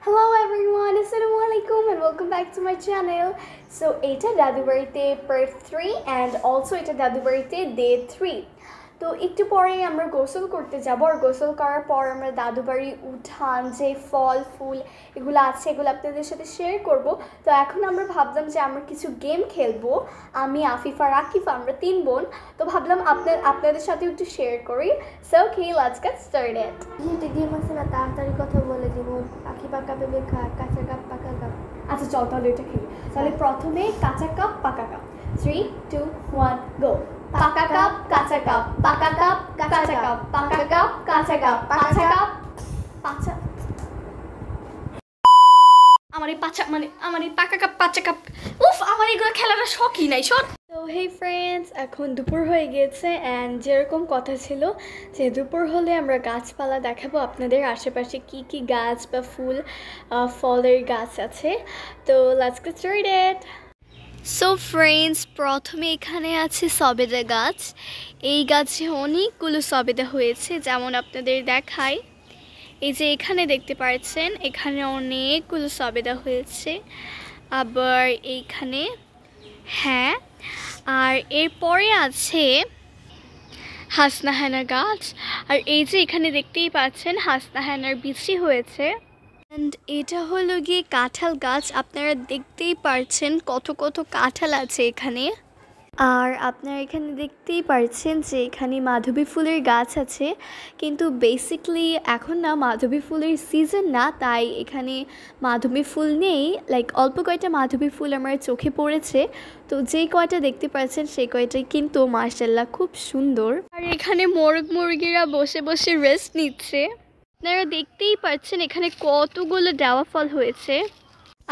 Hello everyone, Assalamualaikum and welcome back to my channel. So এটা দাদুবাড়িতে part 3 and also এটা দাদুবাড়িতে day 3. তো একটু পরেই আমরা গোসল করতে যাব আর গোসল করার পর আমরা দাদুবাড়ি উঠান যে ফল ফুল এগুলো আছে এগুলো আপনাদের সাথে শেয়ার করব। তো এখন আমরা ভাবলাম যে আমরা কিছু গেম খেলবো, আমি আফিফা রাকিফা আমরা তিন বোন। তো ভাবলাম আপনাদের সাথে একটু শেয়ার করি। So okay, let's get started. যেটা গেম আছে না তাড়াতাড়ি কথা বলে দিব। পাখি পাকা পেঁপে খা, কাঁচা কাপ পাকা কাপ। আচ্ছা চল তাহলে এটা খেলি। তাহলে প্রথমে কাঁচা কাপ পাকা কাপ। 3 2 1 গো। পাকা কাপ কাঁচা কাপ, পাকা কাপ কাঁচা কাপ, পাকা কাপ কাঁচা কাপ, কাঁচা কাপ পাঁচা। আমার এই পাকা কাপ পাঁচা কাপ, উফ আমার এগুলো খেলাটা শখই নাই শোন। তো হেই ফ্রেন্ডস, এখন দুপুর হয়ে গিয়েছে অ্যান্ড যেরকম কথা ছিল যে দুপুর হলে আমরা গাছপালা দেখাবো আপনাদের আশেপাশে কি কি গাছ বা ফুল ফলের গাছ আছে। তো let's get started. So friends, প্রথমে এখানে আছে সবেদা গাছ। এই গাছে অনেকগুলো সবেদা হয়েছে, যেমন আপনাদের দেখায় এই যে এখানে দেখতে পাচ্ছেন, এখানে অনেকগুলো সবেদা হয়েছে। আবার এইখানে হ্যাঁ, আর এরপরে আছে হাসনাহেনা গাছ। আর এই যে এখানে দেখতেই পাচ্ছেন হাসনাহেনার বিচি হয়েছে। অ্যান্ড এটা হলো গিয়ে কাঁঠাল গাছ, আপনারা দেখতেই পারছেন কত কত কাঁঠাল আছে এখানে। আর আপনারা এখানে দেখতেই পারছেন যে এখানে মাধবী ফুলের গাছ আছে, কিন্তু বেসিকলি এখন না মাধবী ফুলের সিজন না, তাই এখানে মাধবী ফুল নেই। লাইক অল্প কয়টা মাধবী ফুল আমার চোখে পড়েছে, তো যেই কয়টা দেখতে পাচ্ছেন সেই কয়টাই কিন্তু মাশাআল্লাহ খুব সুন্দর। আর এখানে মোরগ মুরগিরা বসে বসে রেস্ট নিচ্ছে। আপনারা দেখতেই পাচ্ছেন এখানে কতগুলো ডাওয়া ফল হয়েছে।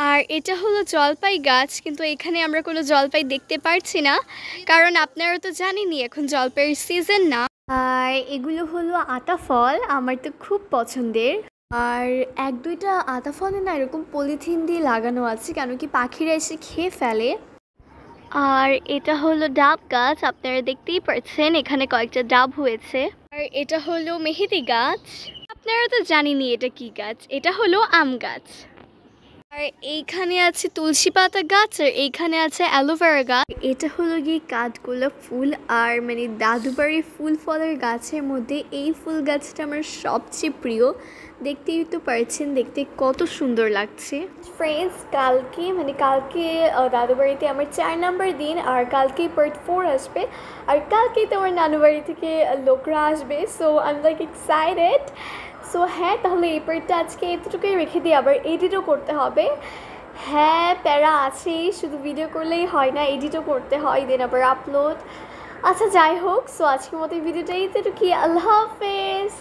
আর এটা হলো জলপাই গাছ, কিন্তু এখানে আমরা কোনো জলপাই দেখতে পারছি না, কারণ আপনারা তো জানেনই এখন জলপাইয়ের সিজন না। আর এগুলো হলো আতা ফল, আমার তো খুব পছন্দের। আর এক দুইটা আতা ফলে না এরকম পলিথিন দিয়ে লাগানো আছে, কেন কি পাখিরা এসে খেয়ে ফেলে। আর এটা হলো ডাব গাছ, আপনারা দেখতেই পাচ্ছেন এখানে কয়েকটা ডাব হয়েছে। আর এটা হলো মেহেদি গাছ, আপনারা তো জানেনই এটা কি গাছ, এটা হলো আম গাছ। আর এইখানে আছে তুলসী পাতা গাছ, আর এইখানে আছে অ্যালোভেরা গাছ। এটা হলো গিয়ে কাঠগোলাপ ফুল। আর মানে দাদুবাড়ির ফুল ফলের গাছের মধ্যে এই ফুল গাছটা আমার সবচেয়ে প্রিয়। দেখতেই তো পারছেন দেখতে কত সুন্দর লাগছে। ফ্রেন্ডস, কালকে দাদুবাড়িতে আমার 4 নাম্বার দিন, আর কালকে পার্ট 4 আসবে, আর কালকেই তো আমার নানুবাড়ি থেকে লোকরা আসবে। So I am like excited. So হ্যাঁ, তাহলে এই পার্টটা আজকে এতটুকুই রেখে দিয়ে আবার এডিটও করতে হবে। হ্যাঁ, প্যারা আছেই, শুধু ভিডিও করলেই হয় না, এডিটও করতে হয়, দেন আবার আপলোড। আচ্ছা যাই হোক, সো আজকের মতো ভিডিওটা এতটুকুই। আল্লাহ হাফেজ।